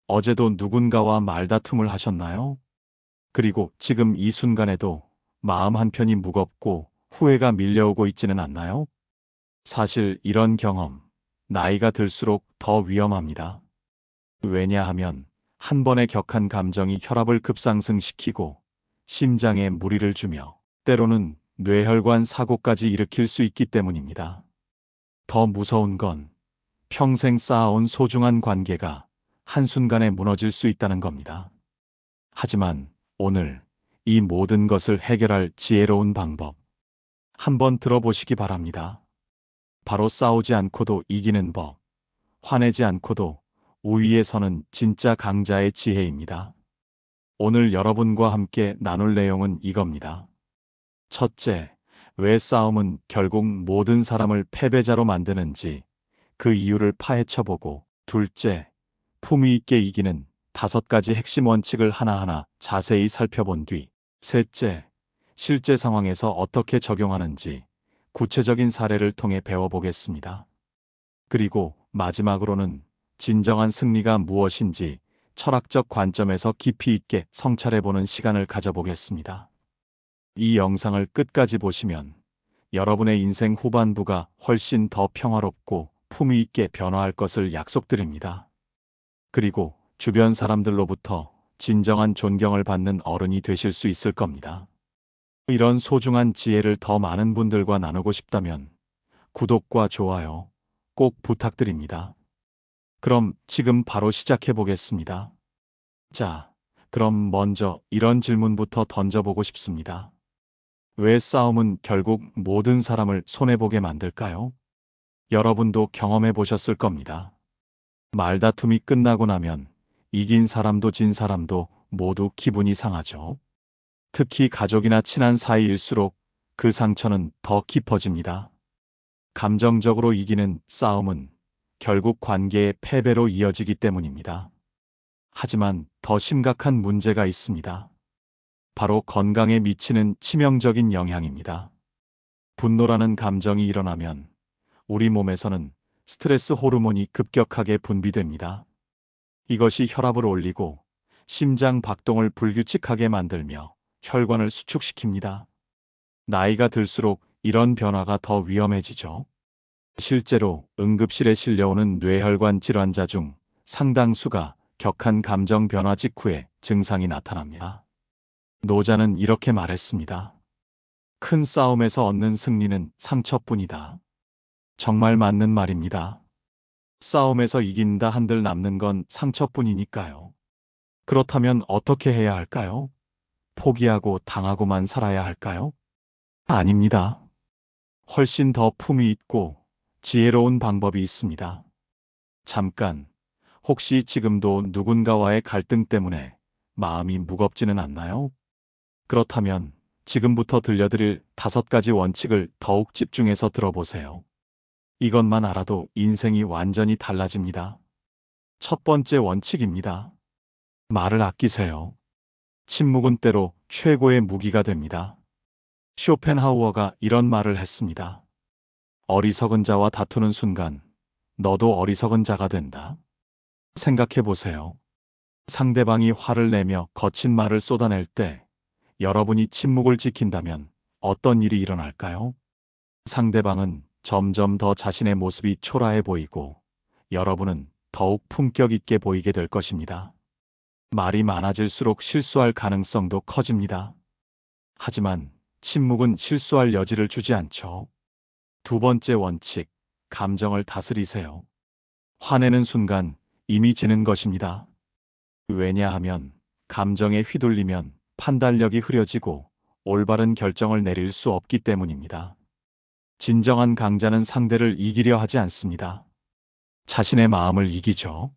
어제도 누군가와 말다툼을 하셨나요? 그리고 지금 이 순간에도 마음 한편이 무겁고 후회가 밀려오고 있지는 않나요? 사실 이런 경험, 나이가 들수록 더 위험합니다. 왜냐하면 한 번의 격한 감정이 혈압을 급상승시키고 심장에 무리를 주며 때로는 뇌혈관 사고까지 일으킬 수 있기 때문입니다. 더 무서운 건 평생 쌓아온 소중한 관계가 한순간에 무너질 수 있다는 겁니다. 하지만 오늘 이 모든 것을 해결할 지혜로운 방법 한번 들어보시기 바랍니다. 바로 싸우지 않고도 이기는 법, 화내지 않고도 우위에 서는 진짜 강자의 지혜입니다. 오늘 여러분과 함께 나눌 내용은 이겁니다. 첫째, 왜 싸움은 결국 모든 사람을 패배자로 만드는지 그 이유를 파헤쳐보고, 둘째, 품위 있게 이기는 5가지 핵심 원칙을 하나하나 자세히 살펴본 뒤, 셋째, 실제 상황에서 어떻게 적용하는지 구체적인 사례를 통해 배워보겠습니다. 그리고 마지막으로는 진정한 승리가 무엇인지 철학적 관점에서 깊이 있게 성찰해보는 시간을 가져보겠습니다. 이 영상을 끝까지 보시면 여러분의 인생 후반부가 훨씬 더 평화롭고 품위 있게 변화할 것을 약속드립니다. 그리고 주변 사람들로부터 진정한 존경을 받는 어른이 되실 수 있을 겁니다. 이런 소중한 지혜를 더 많은 분들과 나누고 싶다면 구독과 좋아요 꼭 부탁드립니다. 그럼 지금 바로 시작해 보겠습니다. 자, 그럼 먼저 이런 질문부터 던져보고 싶습니다. 왜 싸움은 결국 모든 사람을 손해보게 만들까요? 여러분도 경험해 보셨을 겁니다. 말다툼이 끝나고 나면 이긴 사람도 진 사람도 모두 기분이 상하죠. 특히 가족이나 친한 사이일수록 그 상처는 더 깊어집니다. 감정적으로 이기는 싸움은 결국 관계의 패배로 이어지기 때문입니다. 하지만 더 심각한 문제가 있습니다. 바로 건강에 미치는 치명적인 영향입니다. 분노라는 감정이 일어나면 우리 몸에서는 스트레스 호르몬이 급격하게 분비됩니다. 이것이 혈압을 올리고 심장 박동을 불규칙하게 만들며 혈관을 수축시킵니다. 나이가 들수록 이런 변화가 더 위험해지죠. 실제로 응급실에 실려오는 뇌혈관 질환자 중 상당수가 격한 감정 변화 직후에 증상이 나타납니다. 노자는 이렇게 말했습니다. 큰 싸움에서 얻는 승리는 상처뿐이다. 정말 맞는 말입니다. 싸움에서 이긴다 한들 남는 건 상처뿐이니까요. 그렇다면 어떻게 해야 할까요? 포기하고 당하고만 살아야 할까요? 아닙니다. 훨씬 더 품위 있고 지혜로운 방법이 있습니다. 잠깐, 혹시 지금도 누군가와의 갈등 때문에 마음이 무겁지는 않나요? 그렇다면 지금부터 들려드릴 5가지 원칙을 더욱 집중해서 들어보세요. 이것만 알아도 인생이 완전히 달라집니다. 첫 번째 원칙입니다. 말을 아끼세요. 침묵은 때로 최고의 무기가 됩니다. 쇼펜하우어가 이런 말을 했습니다. 어리석은 자와 다투는 순간 너도 어리석은 자가 된다. 생각해 보세요. 상대방이 화를 내며 거친 말을 쏟아낼 때 여러분이 침묵을 지킨다면 어떤 일이 일어날까요? 상대방은 점점 더 자신의 모습이 초라해 보이고 여러분은 더욱 품격 있게 보이게 될 것입니다. 말이 많아질수록 실수할 가능성도 커집니다. 하지만 침묵은 실수할 여지를 주지 않죠. 두 번째 원칙, 감정을 다스리세요. 화내는 순간 이미 지는 것입니다. 왜냐하면 감정에 휘둘리면 판단력이 흐려지고 올바른 결정을 내릴 수 없기 때문입니다. 진정한 강자는 상대를 이기려 하지 않습니다. 자신의 마음을 이기죠.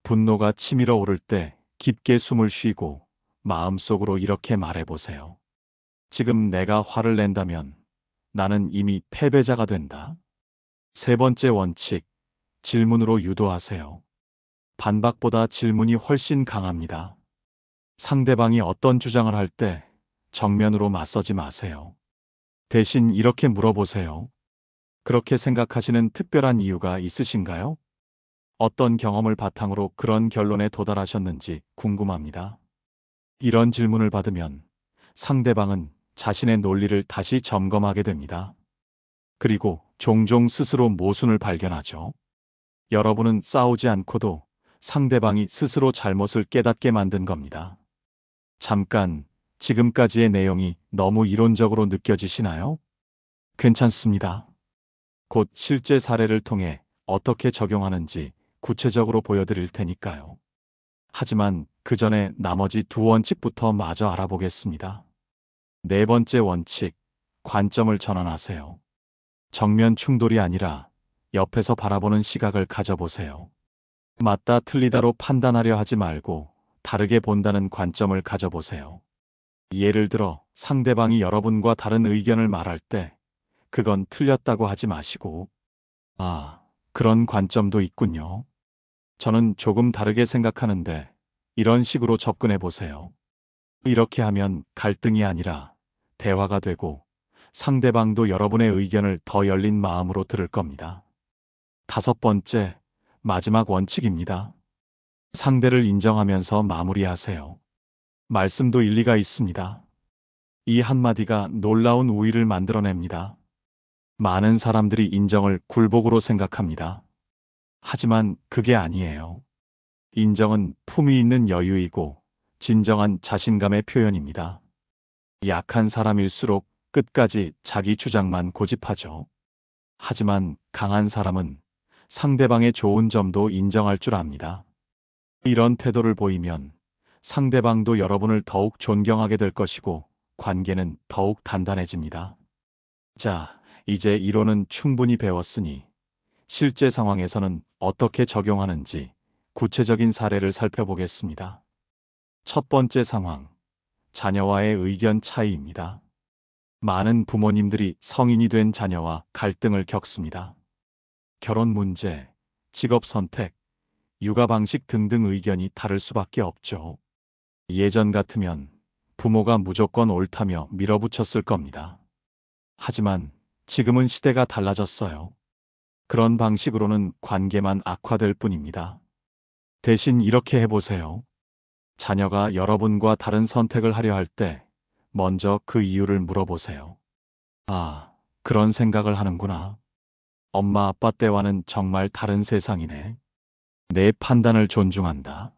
분노가 치밀어 오를 때 깊게 숨을 쉬고 마음속으로 이렇게 말해보세요. 지금 내가 화를 낸다면 나는 이미 패배자가 된다. 세 번째 원칙, 질문으로 유도하세요. 반박보다 질문이 훨씬 강합니다. 상대방이 어떤 주장을 할 때 정면으로 맞서지 마세요. 대신 이렇게 물어보세요. 그렇게 생각하시는 특별한 이유가 있으신가요? 어떤 경험을 바탕으로 그런 결론에 도달하셨는지 궁금합니다. 이런 질문을 받으면 상대방은 자신의 논리를 다시 점검하게 됩니다. 그리고 종종 스스로 모순을 발견하죠. 여러분은 싸우지 않고도 상대방이 스스로 잘못을 깨닫게 만든 겁니다. 잠깐, 지금까지의 내용이 너무 이론적으로 느껴지시나요? 괜찮습니다. 곧 실제 사례를 통해 어떻게 적용하는지 구체적으로 보여드릴 테니까요. 하지만 그 전에 나머지 두 원칙부터 마저 알아보겠습니다. 네 번째 원칙, 관점을 전환하세요. 정면 충돌이 아니라 옆에서 바라보는 시각을 가져보세요. 맞다 틀리다로 판단하려 하지 말고 다르게 본다는 관점을 가져보세요. 예를 들어 상대방이 여러분과 다른 의견을 말할 때 그건 틀렸다고 하지 마시고, 아, 그런 관점도 있군요. 저는 조금 다르게 생각하는데 이런 식으로 접근해 보세요. 이렇게 하면 갈등이 아니라 대화가 되고 상대방도 여러분의 의견을 더 열린 마음으로 들을 겁니다. 다섯 번째, 마지막 원칙입니다. 상대를 인정하면서 마무리하세요. 말씀도 일리가 있습니다. 이 한마디가 놀라운 우위를 만들어냅니다. 많은 사람들이 인정을 굴복으로 생각합니다. 하지만 그게 아니에요. 인정은 품위 있는 여유이고 진정한 자신감의 표현입니다. 약한 사람일수록 끝까지 자기 주장만 고집하죠. 하지만 강한 사람은 상대방의 좋은 점도 인정할 줄 압니다. 이런 태도를 보이면 상대방도 여러분을 더욱 존경하게 될 것이고 관계는 더욱 단단해집니다. 자, 이제 이론은 충분히 배웠으니 실제 상황에서는 어떻게 적용하는지 구체적인 사례를 살펴보겠습니다. 첫 번째 상황, 자녀와의 의견 차이입니다. 많은 부모님들이 성인이 된 자녀와 갈등을 겪습니다. 결혼 문제, 직업 선택, 육아 방식 등등 의견이 다를 수밖에 없죠. 예전 같으면 부모가 무조건 옳다며 밀어붙였을 겁니다. 하지만 지금은 시대가 달라졌어요. 그런 방식으로는 관계만 악화될 뿐입니다. 대신 이렇게 해보세요. 자녀가 여러분과 다른 선택을 하려 할 때 먼저 그 이유를 물어보세요. 아, 그런 생각을 하는구나. 엄마 아빠 때와는 정말 다른 세상이네. 내 판단을 존중한다.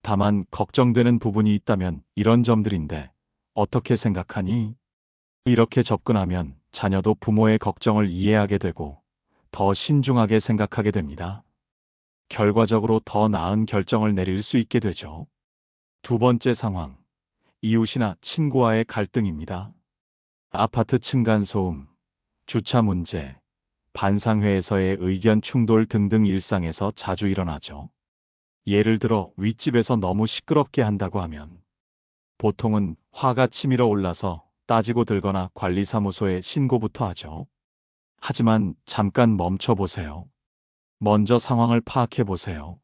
다만 걱정되는 부분이 있다면 이런 점들인데 어떻게 생각하니? 이렇게 접근하면 자녀도 부모의 걱정을 이해하게 되고 더 신중하게 생각하게 됩니다. 결과적으로 더 나은 결정을 내릴 수 있게 되죠. 두 번째 상황, 이웃이나 친구와의 갈등입니다. 아파트 층간소음, 주차 문제, 반상회에서의 의견 충돌 등등 일상에서 자주 일어나죠. 예를 들어 윗집에서 너무 시끄럽게 한다고 하면 보통은 화가 치밀어 올라서 따지고 들거나 관리사무소에 신고부터 하죠. 하지만 잠깐 멈춰보세요. 먼저 상황을 파악해보세요.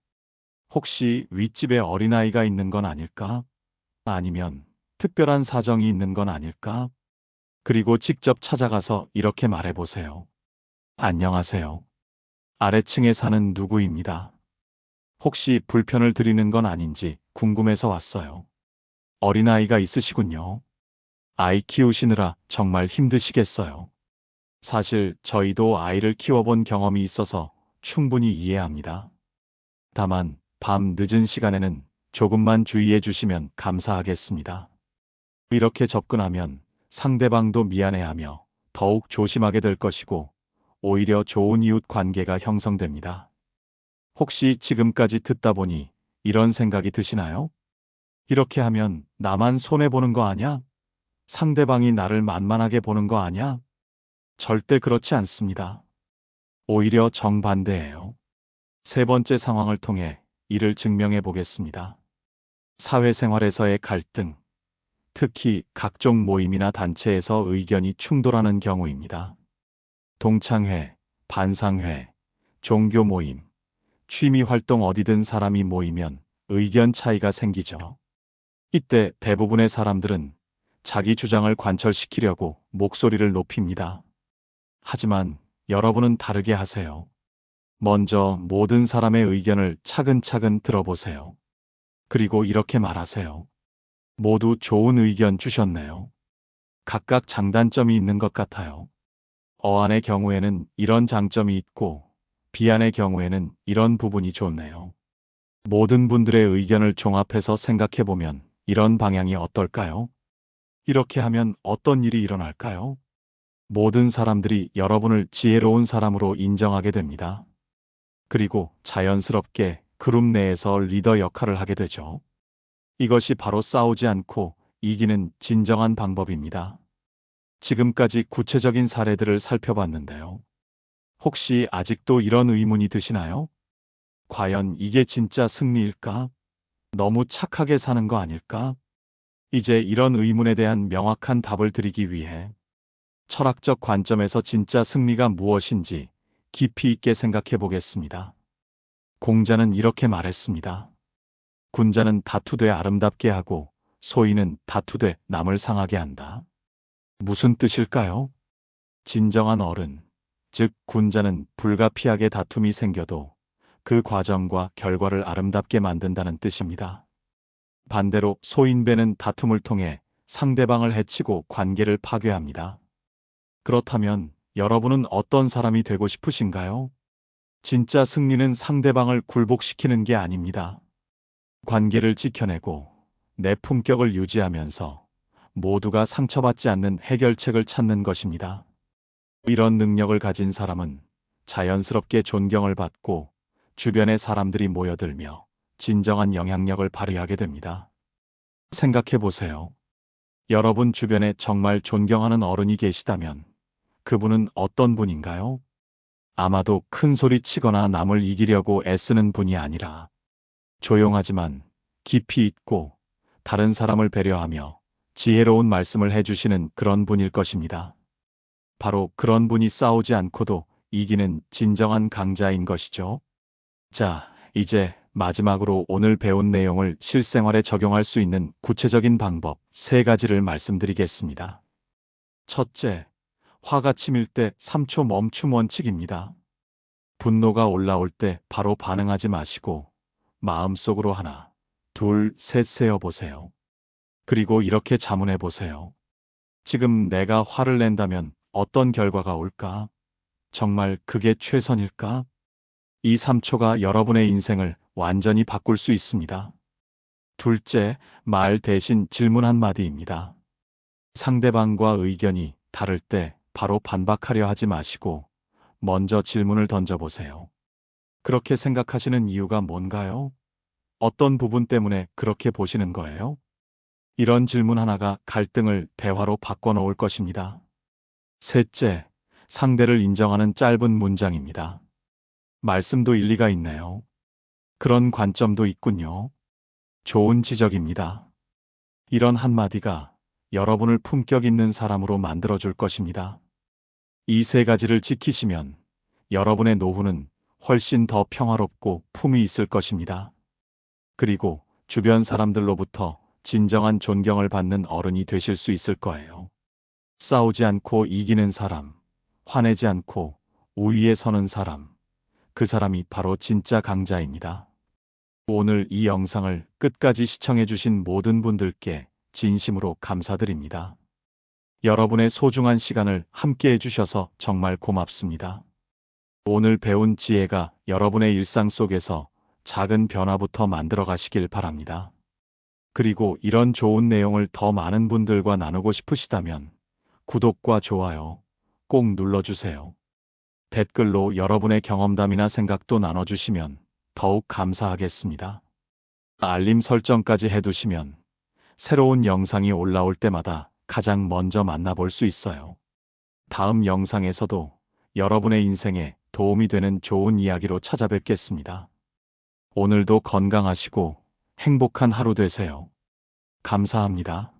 혹시 윗집에 어린아이가 있는 건 아닐까? 아니면 특별한 사정이 있는 건 아닐까? 그리고 직접 찾아가서 이렇게 말해보세요. 안녕하세요. 아래층에 사는 누구입니다. 혹시 불편을 드리는 건 아닌지 궁금해서 왔어요. 어린아이가 있으시군요. 아이 키우시느라 정말 힘드시겠어요. 사실 저희도 아이를 키워본 경험이 있어서 충분히 이해합니다. 다만 밤 늦은 시간에는 조금만 주의해 주시면 감사하겠습니다. 이렇게 접근하면 상대방도 미안해하며 더욱 조심하게 될 것이고 오히려 좋은 이웃 관계가 형성됩니다. 혹시 지금까지 듣다 보니 이런 생각이 드시나요? 이렇게 하면 나만 손해보는 거 아냐? 상대방이 나를 만만하게 보는 거 아냐? 절대 그렇지 않습니다. 오히려 정반대예요. 세 번째 상황을 통해 이를 증명해 보겠습니다. 사회생활에서의 갈등, 특히 각종 모임이나 단체에서 의견이 충돌하는 경우입니다. 동창회, 반상회, 종교 모임, 취미 활동 어디든 사람이 모이면 의견 차이가 생기죠. 이때 대부분의 사람들은 자기 주장을 관철시키려고 목소리를 높입니다. 하지만 여러분은 다르게 하세요. 먼저 모든 사람의 의견을 차근차근 들어보세요. 그리고 이렇게 말하세요. 모두 좋은 의견 주셨네요. 각각 장단점이 있는 것 같아요. 어안의 경우에는 이런 장점이 있고 비안의 경우에는 이런 부분이 좋네요. 모든 분들의 의견을 종합해서 생각해보면 이런 방향이 어떨까요? 이렇게 하면 어떤 일이 일어날까요? 모든 사람들이 여러분을 지혜로운 사람으로 인정하게 됩니다. 그리고 자연스럽게 그룹 내에서 리더 역할을 하게 되죠. 이것이 바로 싸우지 않고 이기는 진정한 방법입니다. 지금까지 구체적인 사례들을 살펴봤는데요. 혹시 아직도 이런 의문이 드시나요? 과연 이게 진짜 승리일까? 너무 착하게 사는 거 아닐까? 이제 이런 의문에 대한 명확한 답을 드리기 위해 철학적 관점에서 진짜 승리가 무엇인지 깊이 있게 생각해 보겠습니다. 공자는 이렇게 말했습니다. 군자는 다투되 아름답게 하고 소인은 다투되 남을 상하게 한다. 무슨 뜻일까요? 진정한 어른, 즉 군자는 불가피하게 다툼이 생겨도 그 과정과 결과를 아름답게 만든다는 뜻입니다. 반대로 소인배는 다툼을 통해 상대방을 해치고 관계를 파괴합니다. 그렇다면 여러분은 어떤 사람이 되고 싶으신가요? 진짜 승리는 상대방을 굴복시키는 게 아닙니다. 관계를 지켜내고 내 품격을 유지하면서 모두가 상처받지 않는 해결책을 찾는 것입니다. 이런 능력을 가진 사람은 자연스럽게 존경을 받고 주변의 사람들이 모여들며 진정한 영향력을 발휘하게 됩니다. 생각해 보세요. 여러분 주변에 정말 존경하는 어른이 계시다면 그분은 어떤 분인가요? 아마도 큰 소리 치거나 남을 이기려고 애쓰는 분이 아니라 조용하지만 깊이 있고 다른 사람을 배려하며 지혜로운 말씀을 해주시는 그런 분일 것입니다. 바로 그런 분이 싸우지 않고도 이기는 진정한 강자인 것이죠. 자, 이제 마지막으로 오늘 배운 내용을 실생활에 적용할 수 있는 구체적인 방법 3가지를 말씀드리겠습니다. 첫째, 화가 치밀 때 3초 멈춤 원칙입니다. 분노가 올라올 때 바로 반응하지 마시고 마음속으로 하나, 둘, 셋 세어보세요. 그리고 이렇게 자문해 보세요. 지금 내가 화를 낸다면 어떤 결과가 올까? 정말 그게 최선일까? 이 3초가 여러분의 인생을 완전히 바꿀 수 있습니다. 둘째, 말 대신 질문 한마디입니다. 상대방과 의견이 다를 때 바로 반박하려 하지 마시고 먼저 질문을 던져보세요. 그렇게 생각하시는 이유가 뭔가요? 어떤 부분 때문에 그렇게 보시는 거예요? 이런 질문 하나가 갈등을 대화로 바꿔놓을 것입니다. 셋째, 상대를 인정하는 짧은 문장입니다. 말씀도 일리가 있네요. 그런 관점도 있군요. 좋은 지적입니다. 이런 한마디가 여러분을 품격 있는 사람으로 만들어줄 것입니다. 이 3가지를 지키시면 여러분의 노후는 훨씬 더 평화롭고 품이 있을 것입니다. 그리고 주변 사람들로부터 진정한 존경을 받는 어른이 되실 수 있을 거예요. 싸우지 않고 이기는 사람, 화내지 않고 우위에 서는 사람, 그 사람이 바로 진짜 강자입니다. 오늘 이 영상을 끝까지 시청해주신 모든 분들께 진심으로 감사드립니다. 여러분의 소중한 시간을 함께 해주셔서 정말 고맙습니다. 오늘 배운 지혜가 여러분의 일상 속에서 작은 변화부터 만들어 가시길 바랍니다. 그리고 이런 좋은 내용을 더 많은 분들과 나누고 싶으시다면 구독과 좋아요 꼭 눌러주세요. 댓글로 여러분의 경험담이나 생각도 나눠주시면 더욱 감사하겠습니다. 알림 설정까지 해두시면 새로운 영상이 올라올 때마다 가장 먼저 만나볼 수 있어요. 다음 영상에서도 여러분의 인생에 도움이 되는 좋은 이야기로 찾아뵙겠습니다. 오늘도 건강하시고 행복한 하루 되세요. 감사합니다.